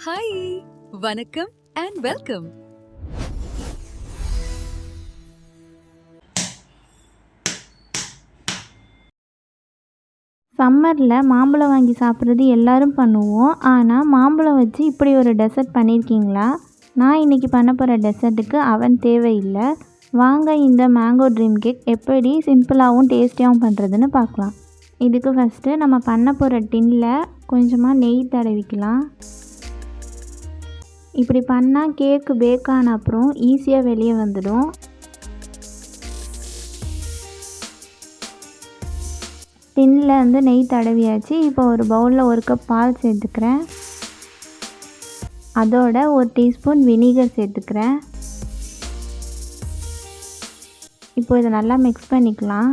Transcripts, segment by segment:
Hi, வணக்கம் and welcome. சம்மரில் மாம்பழம் வாங்கி சாப்பிட்றது எல்லோரும் பண்ணுவோம். ஆனால் மாம்பழம் வச்சு இப்படி ஒரு டெசர்ட் பண்ணியிருக்கீங்களா? நான் இன்றைக்கி பண்ண போகிற டெசர்ட்டுக்கு அவன் தேவையில்லை. வாங்க இந்த மேங்கோ ட்ரீம் கேக் எப்படி சிம்பிளாகவும் டேஸ்டியாகவும் பண்ணுறதுன்னு பார்க்கலாம். இதுக்கு ஃபஸ்ட்டு நம்ம பண்ண போகிற டின்னில் கொஞ்சமாக நெய் தடவிக்கலாம். இப்படி பண்ணால் கேக்கு பேக் ஆன அப்புறம் ஈஸியாக வெளியே வந்துடும். டின்னில் வந்து நெய் தடவியாச்சு. இப்போ ஒரு பவுலில் 1 கப் பால் சேர்த்துக்கிறேன். அதோட 1 டீஸ்பூன் வினிகர் சேர்த்துக்கிறேன். இப்போ இதை நல்லா மிக்ஸ் பண்ணிக்கலாம்.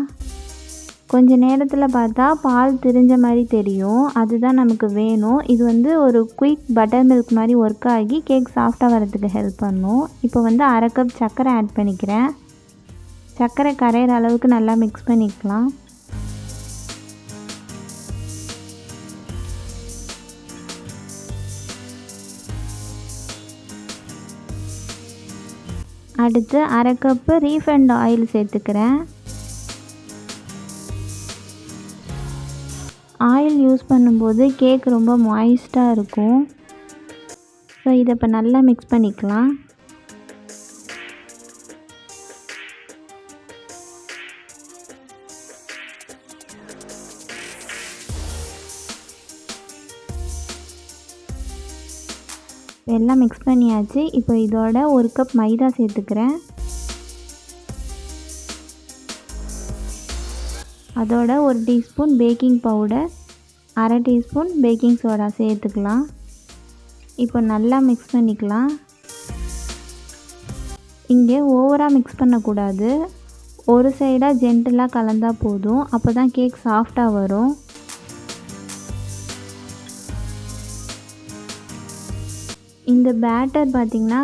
கொஞ்சம் நேரத்தில் பார்த்தா பால் திரிஞ்ச மாதிரி தெரியும். அதுதான் நமக்கு வேணும். இது வந்து ஒரு குயிக் பட்டர் மில்க் மாதிரி ஒர்க் ஆகி கேக் சாஃப்டாக வரதுக்கு ஹெல்ப் பண்ணும். இப்போ வந்து 1/2 கப் சர்க்கரை ஆட் பண்ணிக்கிறேன். சர்க்கரை கரையிற அளவுக்கு நல்லா மிக்ஸ் பண்ணிக்கலாம். அடுத்து 1/2 கப்பு ரீஃபைண்ட் ஆயில் சேர்த்துக்கிறேன். ஆயில் யூஸ் பண்ணும்போது கேக் ரொம்ப மாய்ஸ்டாக இருக்கும். ஸோ இதை இப்போ நல்லா மிக்ஸ் பண்ணிக்கலாம். எல்லாம் மிக்ஸ் பண்ணியாச்சு. இப்போ இதோட 1 கப் மைதா சேர்த்துக்கிறேன். அதோட 1 teaspoon baking powder, 1/2 teaspoon baking soda சேர்த்துக்கலாம். இப்போ நல்லா மிக்ஸ் பண்ணிக்கலாம். இங்கே ஓவராக மிக்ஸ் பண்ணக்கூடாது. ஒரு சைடாக ஜென்டிலாக கலந்தால் போதும். அப்போ தான் கேக் சாஃப்டாக வரும். இந்த பேட்டர் பார்த்திங்கன்னா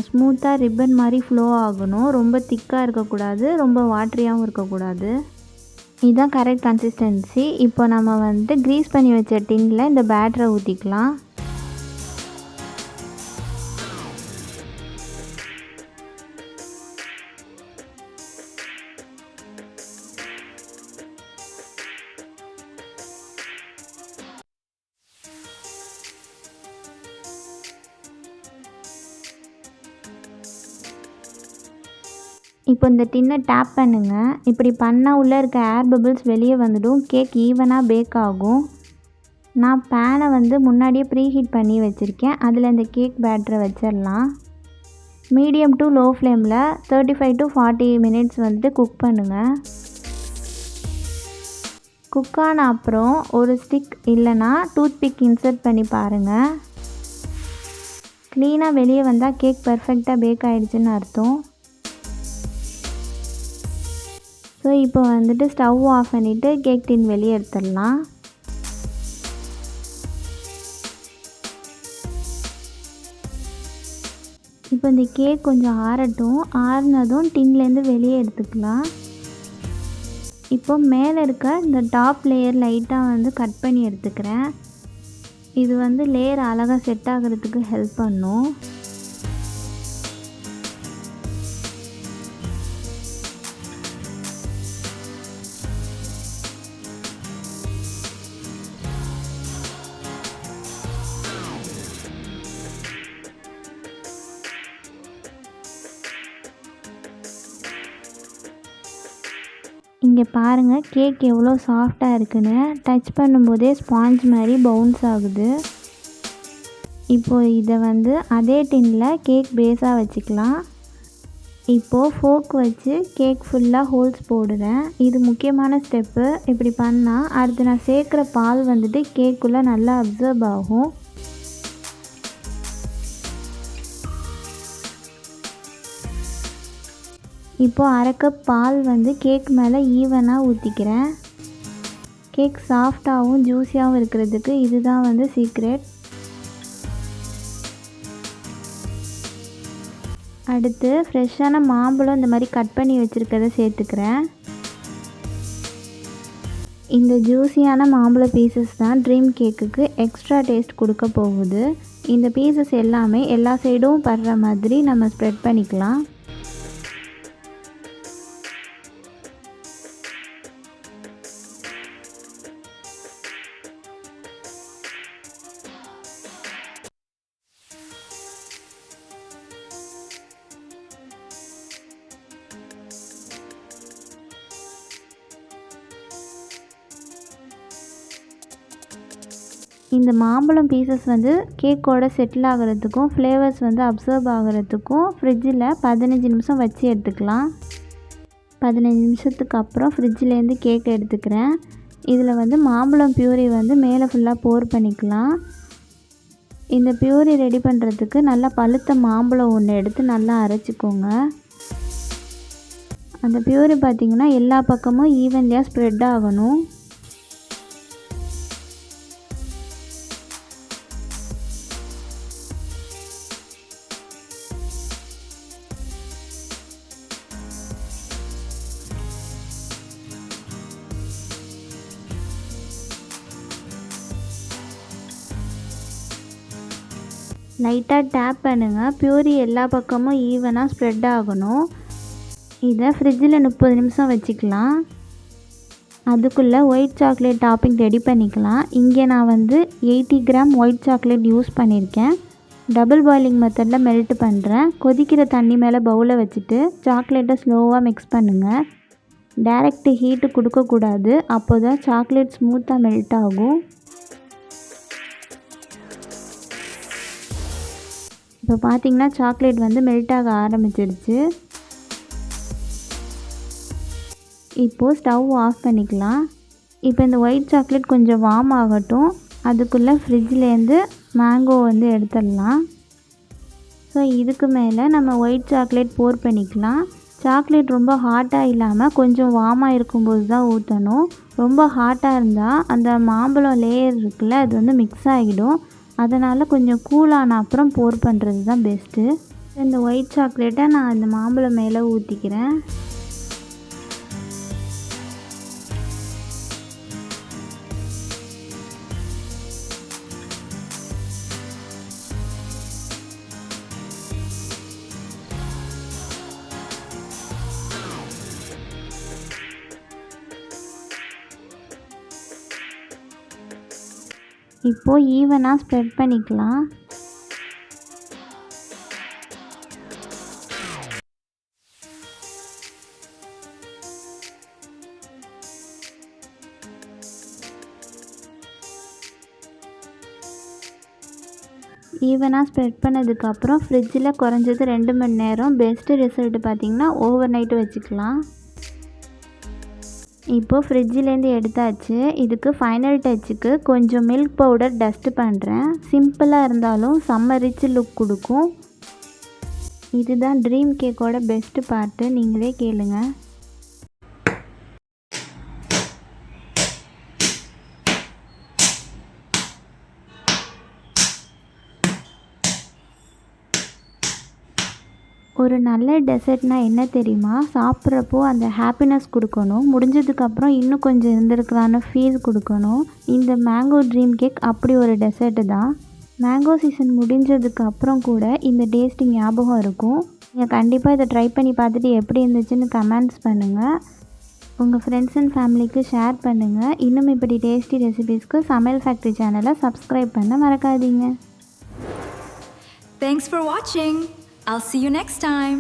ஸ்மூத்தாக ரிப்பன் மாதிரி ஃப்ளோ ஆகணும். ரொம்ப திக்காக இருக்கக்கூடாது, ரொம்ப வாட்டரியாகவும் இருக்கக்கூடாது. இதுதான் கரெக்ட் கன்சிஸ்டன்சி. இப்போ நம்ம வந்து க்ரீஸ் பண்ணி வச்ச டின்னில் இந்த பேட்டரை ஊற்றிக்கலாம். இப்போ இந்த டின்னை டேப் பண்ணுங்கள். இப்படி பண்ணால் உள்ளே இருக்க ஏர் பபிள்ஸ் வெளியே வந்துடும். கேக் ஈவனாக பேக் ஆகும். நான் பேனை வந்து முன்னாடியே ப்ரீ ஹீட் பண்ணி வச்சுருக்கேன். அதில் இந்த கேக் பேட்டரை வச்சிடலாம். மீடியம் டு லோ ஃப்ளேமில் 35 to 40 மினிட்ஸ் வந்துட்டு குக் பண்ணுங்கள். குக் ஆன அப்புறம் ஒரு ஸ்டிக் இல்லைன்னா டூத்பிக் இன்சர்ட் பண்ணி பாருங்கள். க்ளீனாக வெளியே வந்தால் கேக் பர்ஃபெக்டாக பேக் ஆகிடுச்சின்னு அர்த்தம். ஸோ இப்போ வந்துட்டு ஸ்டவ் ஆஃப் பண்ணிவிட்டு கேக் டின் வெளியே எடுத்துடலாம். இப்போ இந்த கேக் கொஞ்சம் ஆறட்டும். ஆறுனதும் டின்லேருந்து வெளியே எடுத்துக்கலாம். இப்போ மேலே இருக்க இந்த டாப் லேயர் லைட்டாக வந்து கட் பண்ணி எடுத்துக்கிறேன். இது வந்து லேயர் அழகாக செட் ஆகிறதுக்கு ஹெல்ப் பண்ணும். இங்கே பாருங்கள் கேக் எவ்வளோ சாஃப்டாக இருக்குன்னு. டச் பண்ணும்போதே ஸ்பாஞ்ச் மாதிரி பவுன்ஸ் ஆகுது. இப்போது இதை வந்து அதே டின்னில் கேக் பேஸாக வச்சுக்கலாம். இப்போது ஃபோர்க் வச்சு கேக் ஃபுல்லாக ஹோல்ஸ் போடுறேன். இது முக்கியமான ஸ்டெப்பு. இப்படி பண்ணால் அடுத்து நான் சேர்க்குற பால் வந்துட்டு கேக்குள்ளே நல்லா அப்சர்வ் ஆகும். இப்போது 1/2 கப் பால் வந்து கேக் மேலே ஈவனாக ஊற்றிக்கிறேன். கேக் சாஃப்டாகவும் ஜூஸியாகவும் இருக்கிறதுக்கு இதுதான் வந்து சீக்ரெட். அடுத்து ஃப்ரெஷ்ஷான மாம்பழம் இந்த மாதிரி கட் பண்ணி வச்சுருக்கிறத சேர்த்துக்கிறேன். இந்த ஜூஸியான மாம்பழ பீசஸ் தான் ட்ரீம் கேக்குக்கு எக்ஸ்ட்ரா டேஸ்ட் கொடுக்க போகுது. இந்த பீசஸ் எல்லாமே எல்லா சைடும் படுற மாதிரி நம்ம ஸ்ப்ரெட் பண்ணிக்கலாம். இந்த மாம்பழம் பீசஸ் வந்து கேக்கோட செட்டில் ஆகிறதுக்கும் ஃப்ளேவர்ஸ் வந்து அப்சர்வ் ஆகிறதுக்கும் ஃப்ரிட்ஜில் 15 நிமிஷம் வச்சு எடுத்துக்கலாம். 15 நிமிஷத்துக்கு அப்புறம் ஃப்ரிட்ஜிலேருந்து கேக் எடுத்துக்கிறேன். இதில் வந்து மாம்பழம் பியூரி வந்து மேலே ஃபுல்லாக போர் பண்ணிக்கலாம். இந்த பியூரி ரெடி பண்ணுறதுக்கு நல்லா பழுத்த மாம்பழம் ஒன்று எடுத்து நல்லா அரைச்சிக்கோங்க. அந்த பியூரி பார்த்திங்கன்னா எல்லா பக்கமும் ஈவன்லியாக ஸ்ப்ரெட் ஆகணும். லைட்டாக டேப் பண்ணுங்கள். பியூரி எல்லா பக்கமும் ஈவனாக ஸ்ப்ரெட் ஆகணும். இதை ஃப்ரிட்ஜில் 30 நிமிஷம் வச்சுக்கலாம். அதுக்குள்ளே ஒயிட் சாக்லேட் டாப்பிங் ரெடி பண்ணிக்கலாம். இங்கே நான் வந்து 80 கிராம் ஒயிட் சாக்லேட் யூஸ் பண்ணியிருக்கேன். டபுள் பாயிலிங் மெத்தடில் மெல்ட் பண்ணுறேன். கொதிக்கிற தண்ணி மேலே பவுலை வச்சுட்டு சாக்லேட்டை ஸ்லோவாக மிக்ஸ் பண்ணுங்கள். டைரக்ட் ஹீட்டு கொடுக்கக்கூடாது, அப்போ தான் சாக்லேட் ஸ்மூத்தாக மெல்ட் ஆகும். இப்போ பார்த்திங்கன்னா சாக்லேட் வந்து மெல்ட் ஆக ஆரம்பிச்சிடுச்சு. இப்போது ஸ்டவ் ஆஃப் பண்ணிக்கலாம். இப்போ இந்த ஒயிட் சாக்லேட் கொஞ்சம் வார்ம் ஆகட்டும். அதுக்குள்ளே ஃப்ரிட்ஜிலேருந்து மேங்கோ வந்து எடுத்துடலாம். ஸோ இதுக்கு மேலே நம்ம ஒயிட் சாக்லேட் போர் பண்ணிக்கலாம். சாக்லேட் ரொம்ப ஹாட்டாக இல்லாமல் கொஞ்சம் வார்மாக இருக்கும்போது தான் ஊற்றணும். ரொம்ப ஹாட்டாக இருந்தால் அந்த மாம்பழம் லேயர் இருக்குல்ல, அது வந்து மிக்ஸ் ஆகிடும். அதனால் கொஞ்சம் கூலான அப்புறம் போர் பண்ணுறது தான் பெஸ்ட்டு. இந்த ஒயிட் சாக்லேட்டை நான் இந்த மாம்பழம் மேலே ஊற்றிக்கிறேன். இப்போது ஈவனாக ஸ்ப்ரெட் பண்ணிக்கலாம். ஈவனாக ஸ்ப்ரெட் பண்ணதுக்கப்புறம் ஃப்ரிட்ஜில் குறைஞ்சது 2 மணி நேரம், பெஸ்ட்டு ரிசல்ட்டு பார்த்திங்கன்னா ஓவர் நைட்டு வச்சுக்கலாம். இப்போது ஃப்ரிட்ஜிலேருந்து எடுத்தாச்சு. இதுக்கு ஃபைனல் டச்சுக்கு கொஞ்சம் மில்க் பவுடர் டஸ்ட் பண்ணுறேன். சிம்பிளாக இருந்தாலும் செம்ம ரிச் லுக் கொடுக்கும். இதுதான் ட்ரீம் கேக்கோட பெஸ்ட்டு பார்ட்டு. நீங்களே கேளுங்க. ஒரு நல்ல டெசர்ட்னால் என்ன தெரியுமா? சாப்பிட்றப்போ அந்த ஹாப்பினஸ் கொடுக்கணும். முடிஞ்சதுக்கப்புறம் இன்னும் கொஞ்சம் இருந்திருக்கலான்னு ஃபீல் கொடுக்கணும். இந்த மேங்கோ ட்ரீம் கேக் அப்படி ஒரு டெசர்ட்டு தான். மேங்கோ சீசன் முடிஞ்சதுக்கு அப்புறம் கூட இந்த டேஸ்ட்டு ஞாபகம் இருக்கும். நீங்கள் கண்டிப்பாக இதை ட்ரை பண்ணி பார்த்துட்டு எப்படி இருந்துச்சுன்னு கமெண்ட்ஸ் பண்ணுங்கள். உங்கள் ஃப்ரெண்ட்ஸ் அண்ட் ஃபேமிலிக்கு ஷேர் பண்ணுங்கள். இன்னும் இப்படி டேஸ்டி ரெசிபீஸ்க்கு சமையல் ஃபேக்ட்ரி சேனலை சப்ஸ்கிரைப் பண்ண மறக்காதீங்க. Thanks for watching. I'll see you next time.